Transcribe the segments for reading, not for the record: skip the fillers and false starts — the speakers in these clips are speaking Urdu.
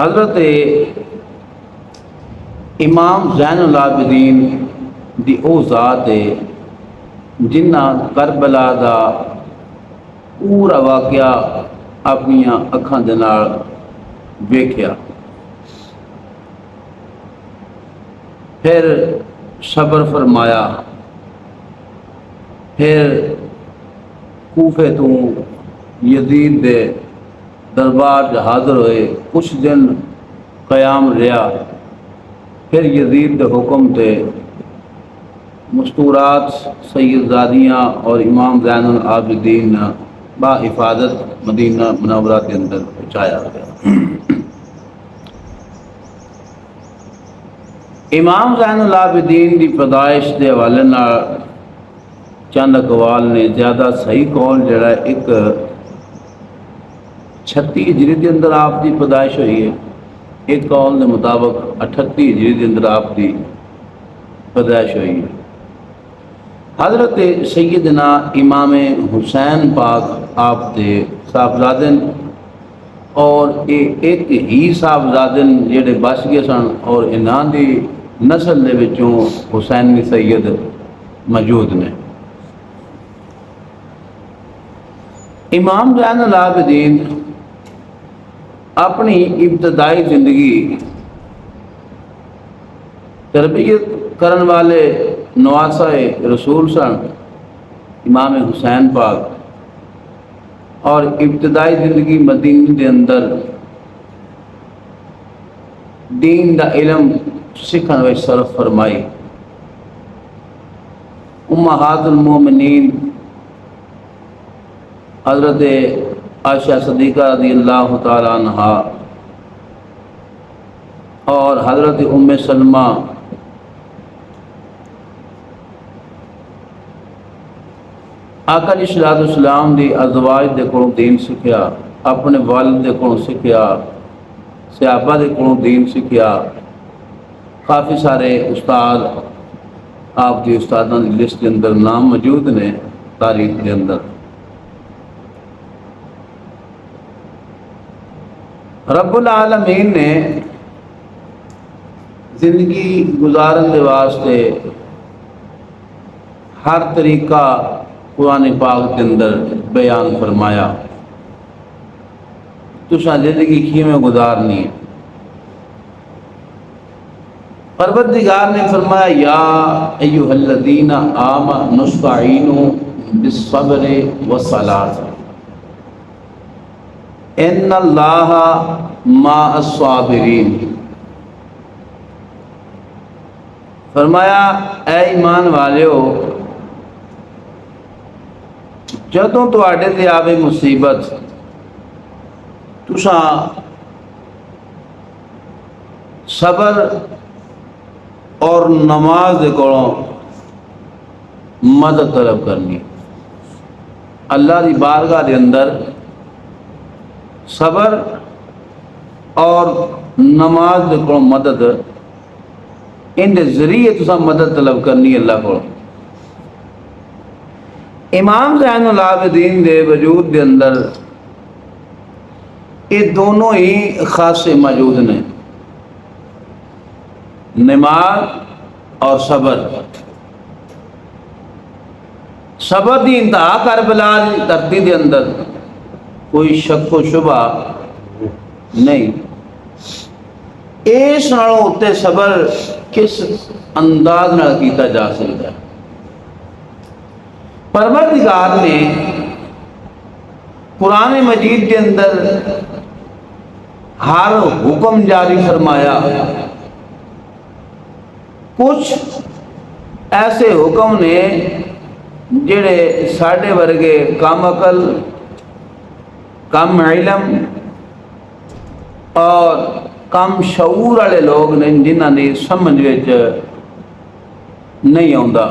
حضرت امام زین العابدین دی او ذات ہے جنہ کربلا دا پورا واقعہ اپنی اکھاں دے نال ویکھیا، پھر صبر فرمایا، پھر کوفے تو یزید دے دربار حاضر ہوئے، کچھ دن قیام رہا، پھر یزید دے حکم تے مستورات سید زادیاں اور امام زین العابدین با حفاظت مدینہ منورہ کے اندر پہنچایا گیا۔ امام زین العابدین دی پیدائش دے حوالے نال چند اقوال نے، زیادہ صحیح قول جڑا ہے ایک 36 ہجری کے اندر آپ کی پیدائش ہوئی ہے، ایک قول کے مطابق 38 ہجری کے اندر آپ کی پیدائش ہوئی ہے۔ حضرت سیدنا امام حسین پاک آپ کے صاحبزادے اور ایک ہی صاحبزادے جڑے بچ گئے سن، اور انہاں دی نسل دے وچوں حسینی سید موجود نے۔ امام زین العابدین اپنی ابتدائی زندگی تربیت کرن والے نواسہ رسول سن امام حسین پاک، اور ابتدائی زندگی مدینہ کے اندر دین دا علم سکھن وچ صرف فرمائی۔ امہات المومنین حضرت عائشہ صدیقہ رضی اللہ تعالی عنہا اور حضرت ام سلمہ آقا علیہ الصلوۃ والسلام دی ازواج دے کولوں دین سکھیا، اپنے والد دے کولوں سکھیا، صحابہ دے کولوں دین سکھیا۔ کافی سارے استاد آپ کی استاداں دی لسٹ کے اندر نام موجود نے تاریخ کے اندر۔ رب العالمین نے زندگی گزارن دے واسطے ہر طریقہ قرآن پاک کے اندر بیان فرمایا، تساں زندگی کیویں گزارنی ہے۔ پروردگار نے فرمایا یا ایھا الذین آمنوا استعینوا بالصبر والصلاۃ ان اللہ مع الصابرین۔ فرمایا اے ایمان والےو، جدوں تواڈے تے آوے مصیبت، تساں صبر اور نماز دے کولوں مدد طلب کرنی۔ اللہ دی بارگاہ دے اندر صبر اور نماز دے کولوں مدد، ان دے ذریعے تساں مدد طلب کرنی اللہ کو۔ امام زین العابدین دے وجود دے اندر یہ دونوں ہی خاصے موجود نے، نماز اور صبر۔ صبر دی انتہا کربلا دی دھرتی دے اندر، کوئی شک و شبہ نہیں۔ اس نالوں اتے صبر کس انداز نال کیتا جا سکتا ہے؟ پروردگار نے قرآن مجید کے اندر ہر حکم جاری فرمایا، کچھ ایسے حکم نے جڑے ساڈے ورگے کم عقل، کم علم اور کم شعور والے لوگ نے جنہاں نے سمجھ وچ نہیں آوندا،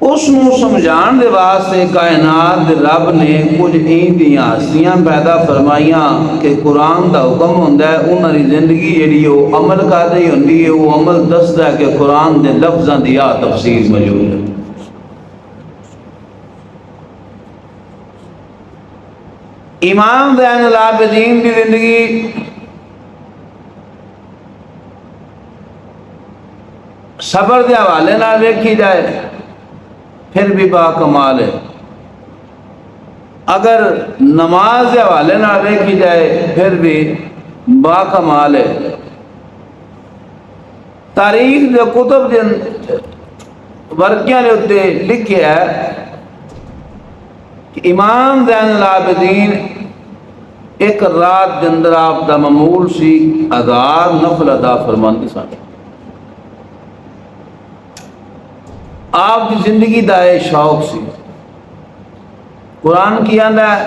اس نو سمجھان دے واسطے کائنات دے رب نے کچھ ایندیاں ہستیاں پیدا فرمائیاں کہ قرآن دا حکم ہوندا ہے، انہاں دی زندگی جڑی وہ عمل کر رہی ہوندی ہے، وہ عمل دسدا ہے کہ قرآن دے لفظاں دی آ تفسیر موجود ہے۔ امام زین العابدین کی زندگی صبر کے حوالے نال ویکھی جائے پھر بھی با کمال ہے، اگر نماز کے حوالے نال ویکھی جائے پھر بھی با کمال ہے۔ تاریخ کے کتب کے ورقیاں کے اتنے لکھیا ہے کہ امام زین العابدین ایک رات کے اندر آپ کا معمول سی 1000 نفل ادا فرماندے سن۔ آپ کی زندگی دا یہ شوق سی۔ قرآن کی آندا ہے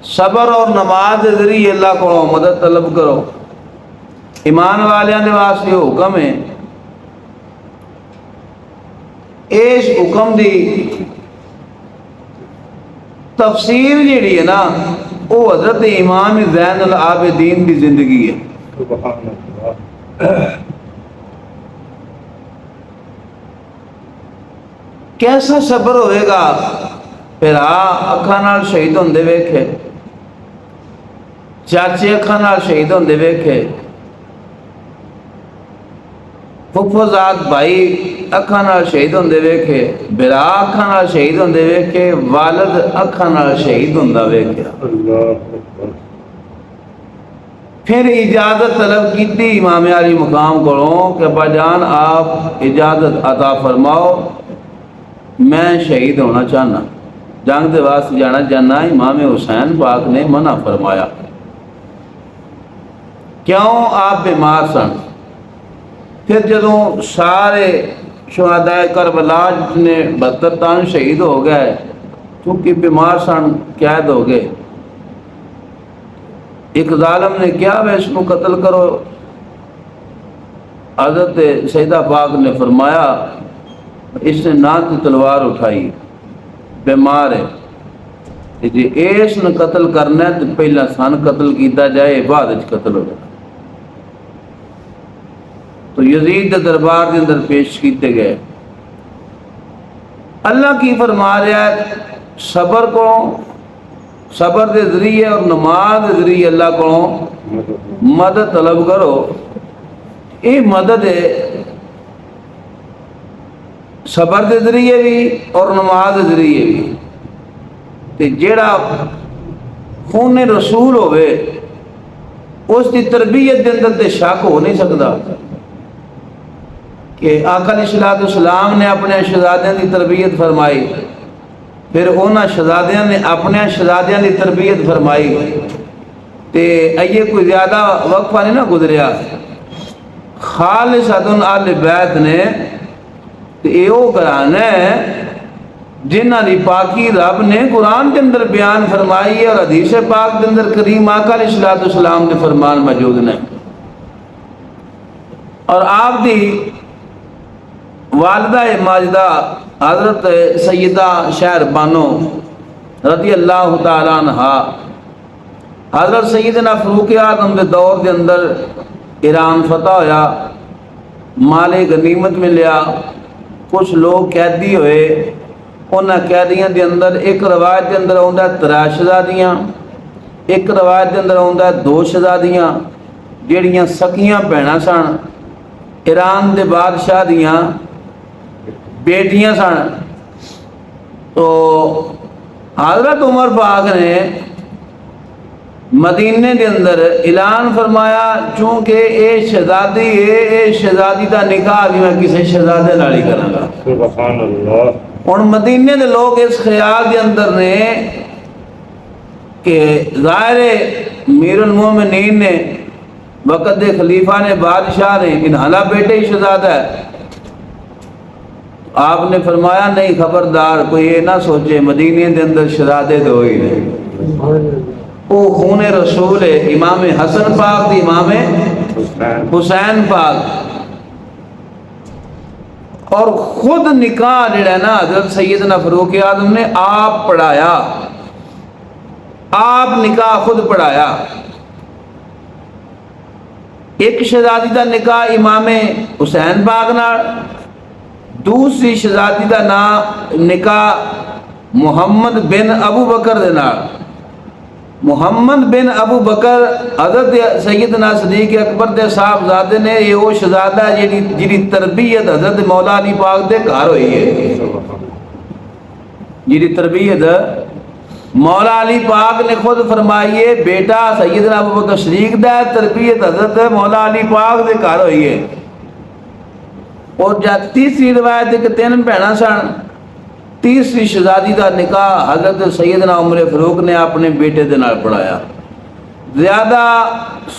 صبر اور نماز کے ذریعے اللہ کو مدد طلب کرو۔ ایمان والیاں دے واسطے حکم ہے، اس حکم دی تفسیر جیڑی ہے نا وہ حضرت امام زین العابدین کی زندگی ہے۔ سبحان اللہ۔ کیسا صبر ہوئے گا، پھر اکھاں نال شہید ہوندے ویکھے، چاچے اکھاں نال شہید ہوندے ویکھے، پھپھوزاد بھائی اکھاں نال شہید ہوندے ویکھے، برا اکھاں نال شہید ہوندے ویکھے، والد اکھاں نال شہید ہوندا ویکھیا۔ اللہ اکبر۔ پھر اجازت طلب کیتی امام علی مقام کو کہ ابا جان آپ اجازت عطا فرماؤ، میں شہید ہونا چاہنا، جنگ دے واسطے جانا چاہنا۔ امام حسین پاک نے منع فرمایا، کیوں؟ آپ بیمار سن۔ پھر جدوں سارے شہداء کربلا نے 72 تن شہید ہو گئے، کیونکہ بیمار سن، قید ہو گئے، ایک ظالم نے کیا وہ اس کو قتل کرو۔ حضرت سیدہ پاک نے فرمایا اس نے نہ تو تلوار اٹھائی، بیمار ہے، جی اس نے قتل کرنا ہے تو پہلا سن قتل کیتا جائے، بعد وچ قتل ہو جائے۔ تو یزید کے دربار کے اندر پیش کیتے گئے۔ اللہ کی فرما رہا ہے صبر کو، صبر کے ذریعے اور نماز کے ذریعے اللہ کو مدد طلب کرو۔ یہ مدد ہے صبر کے ذریعے بھی اور نماز کے ذریعے بھی۔ تے جیڑا خون رسول ہوئے اس کی تربیت کے اندر تے شک ہو نہیں سکتا کہ آقا علیہ السلام نے اپنے شہزادیاں کی تربیت فرمائی، پھر انہاں شہزادیاں نے اپنے شہزادیاں کی تربیت فرمائی، تے ایے کوئی زیادہ وقفہ نہیں نہ گزریا۔ خالصۃ اہل بیت نے یہ گھرانا ہے جنہ دی پاکی رب نے قرآن کے اندر بیان فرمائی ہے اور حدیث پاک کے اندر کریم آقا علیہ السلام نے فرمان موجود نے۔ اور آپ دی والدہ ماجدہ حضرت سیدہ شہر بانو رضی اللہ تعالیٰ عنہا، حضرت سیدنا فاروق اعظم کے دور کے اندر ایران فتح ہویا، مال غنیمت ملیا، کچھ لوگ قیدی ہوئے، انہاں قیدیاں دے اندر ایک روایت کے اندر آندا ہے 3 شہزادیاں، ایک روایت کے اندر آندا ہے 2 شہزادیاں جیڑیاں سکیاں بہناں سن، ایران دے بادشاہ دیاں بیٹیاں سن۔ تو حضرت عمر پاک نے مدینے کے اندر اعلان فرمایا چونکہ اے شہزادی ہے، اے شہزادی کا نکاح بھی میں کسی شہزادے نال ہی کراں گا۔ سبحان اللہ۔ اور مدینے کے لوگ اس خیال کے اندر نے کہ ظاہر امیر المومنین نے وقت دے خلیفہ نے بادشاہ نے انہالا بیٹے ہی شہزادہ ہے۔ آپ نے فرمایا نہیں، خبردار کوئی یہ نہ سوچے مدینے کے اندر شہزادے دو ہی نہیں، وہ خون رسول ہے، امام حسن پاک دی امام حسین پاک۔ اور خود نکاح جڑا ہے نا حضرت سیدنا فاروق اعظم نے آپ پڑھایا، آپ نکاح خود پڑھایا۔ ایک شہزادی دا نکاح امام حسین پاک نال، دوسری شہزادی دا نکاح محمد بن ابو بکر دے نال محمد بن ابو بکر حضرت سیدنا صدیق اکبر دے صاحبزادے نے یہ وہ شہزادہ ہے جی تربیت حضرت مولا علی پاک دے گھر ہوئی ہے، جی تربیت مولا علی پاک نے خود فرمائی ہے، بیٹا سیدنا ابو بکر صدیق دا تربیت حضرت مولا علی پاک دے گھر ہوئی ہے۔ اور جب تیسری روایت ہے کہ 3 بہناں سن، تیسری شہزادی کا نکاح حضرت سیدنا عمر فاروق نے اپنے بیٹے دے نال پڑھایا۔ زیادہ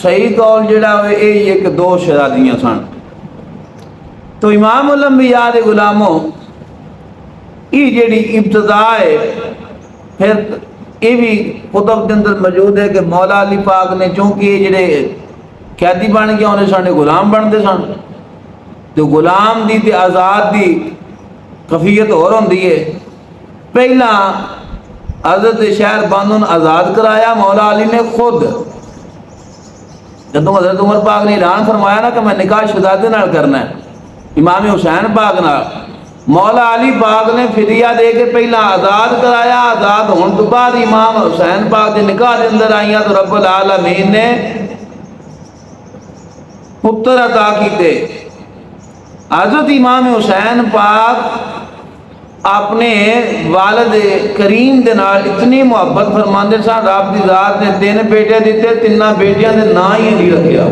صحیح قول جڑا ہوئے یہ کہ 2 شہزادیاں سن۔ تو امام الانبیاء دے غلاموں یہ جڑی ابتدا ہے، پھر یہ بھی کتب کے اندر موجود ہے کہ مولا علی پاک نے چونکہ یہ جڑے قیدی بن گیا انہیں سانے غلام بنتے سن، تو غلام دی تے آزاد دی کفیت اور ہوندی ہے۔ پہلا حضرت شہر بانون آزاد کرایا مولا علی نے خود، جب حضرت عمر پاک نے اعلان فرمایا نا کہ میں نکاح شہزادے نال کرنا ہے امام حسین پاک نال، مولا علی پاک نے فدیہ دے کے پہلا آزاد کرایا، آزاد ہونے تو بعد امام حسین پاک دے نکاح دے اندر آئیاں تو رب العالمین نے پتر عطا کیتے۔ حضرت امام حسین پاک اپنے والد کریم دے نال اتنی محبت فرماندے سن، رب دی ذات نے 3 بیٹے دیتے، 3 بیٹیاں دے نا ہی نہیں رکھیا،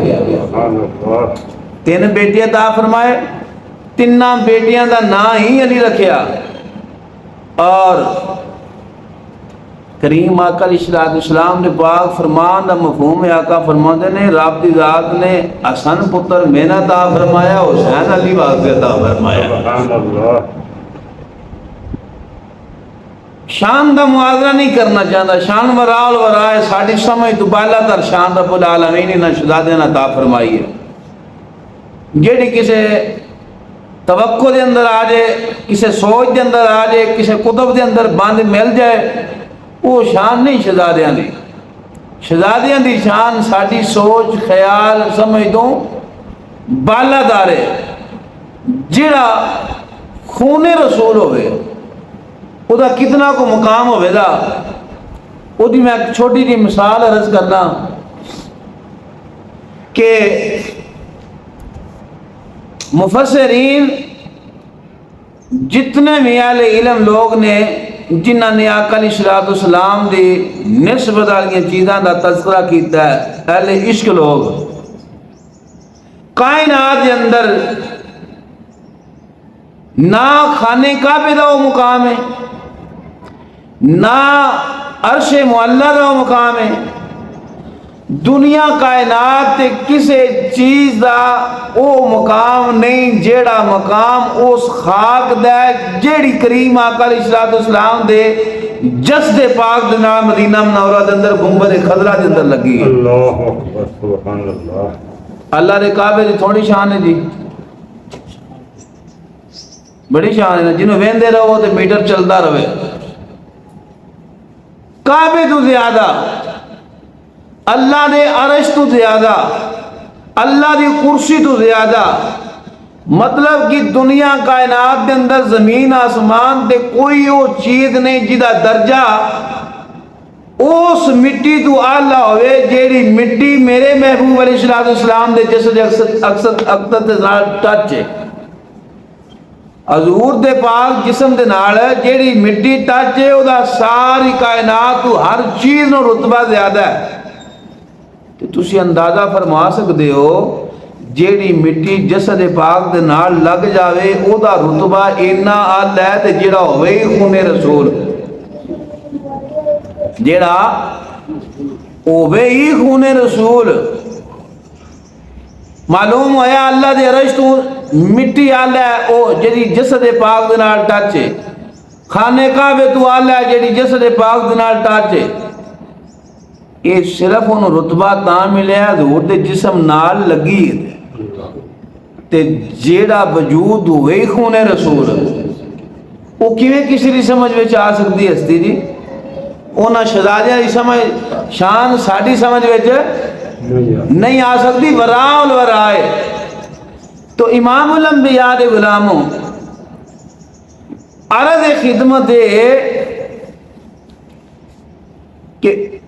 3 بیٹے عطا فرمائے، 3 بیٹیاں دا نا ہی علی رکھیا۔ اور کریم آقا علیہ السلام نے پاک فرمان دا مفہوم ہے، آقا فرماندے نے رب دی ذات نے حسن پتر مینا عطا فرمایا، حسین علی واسطے عطا فرمایا۔ سبحان اللہ۔ شان دا موازنہ نہیں کرنا چاہتا، شان ورال ورائے ساڑی سمجھ تو بالا تر شان رب العالمین نے شہزادے نے عطا فرمائی ہے۔ جیڑی کسے توقع دے اندر آ جائے، کسے سوچ دے اندر آ جائے، کسے کتب دے اندر بند مل جائے، وہ شان نہیں شہزادیاں دی۔ شہزادیاں دی شان ساڑی سوچ خیال سمجھ دوں بالا دارے، جیڑا خون رسول ہوئے او دا کتنا کو مقام ہوئے دا، او دی میں ایک چھوٹی جی مثال عرض کرنا کہ مفسرین جتنے بھی اہل علم لوگ نے جنہاں نے آقا علیہ السلام دی نسبت والی چیزاں دا تذکرہ کیتا ہے، اہل عشق لوگ، کائنات کے اندر نہ خانے کعبے دا وہ مقام ہے، نہ عرش معلیٰ دا وہ مقام ہے، دنیا کائنات تے کسے چیز دا او مقام نہیں جیڑا مقام اس خاک دا ہے جیڑی کریم آقا علیہ السلام دے جسد پاک دے نال مدینہ منورہ دے اندر گنبد خضرا دے اندر لگی ہے۔ اللہ اکبر، سبحان اللہ۔ اللہ دے کعبے دی تھوڑی شان ہے جی، بڑی شان ہے، جنہوں ویندے رہو تے میٹر چلتا رہے۔ کعبے تو زیادہ، اللہ دے عرش تو زیادہ، اللہ دی کرسی تو زیادہ، مطلب کہ دنیا کائنات دے اندر زمین آسمان تے کوئی وہ چیز نہیں جدا درجہ اس مٹی تو آلہ ہوئے جیڑی مٹی میرے محبوب علیہ السلام دے جسد اقدس دے نال ٹچ ہے، حضور دے پاک جسم دے نال جیڑی مٹی ٹچ ہے او دا ساری کائنات تو ہر چیز نو رتبہ زیادہ ہے۔ تو تسی اندازہ فرما سکتے ہو جیڑی مٹی جسد پاک دے نال لگ جاوے او دا رتبہ اینا آل ہے تے جیڑا ہوئے خون رسول، جیڑا ہوئے ہی خون رسول۔ معلوم ہویا اللہ دے عرش تو مٹی آل ہے او جیڑی جسد پاک دے نال ٹچ ہے، خانے کعبے تو آل ہے جیڑی جسد پاک دے نال ٹچ ہے۔ یہ صرف انہوں رتبہ تاں ملیا حضور دے جسم نال لگی تے جیڑا وجود ہوئے خون رسول، وہ کیویں کسی دی سمجھ وچ آ سکتی ہستی جی؟ انہاں شہزادیاں دی سمجھ شان ساڈی سمجھ وچ نہیں آ سکتی، وراء الورائے۔ تو امام الانبیاء دے غلاموں عرض خدمت کہ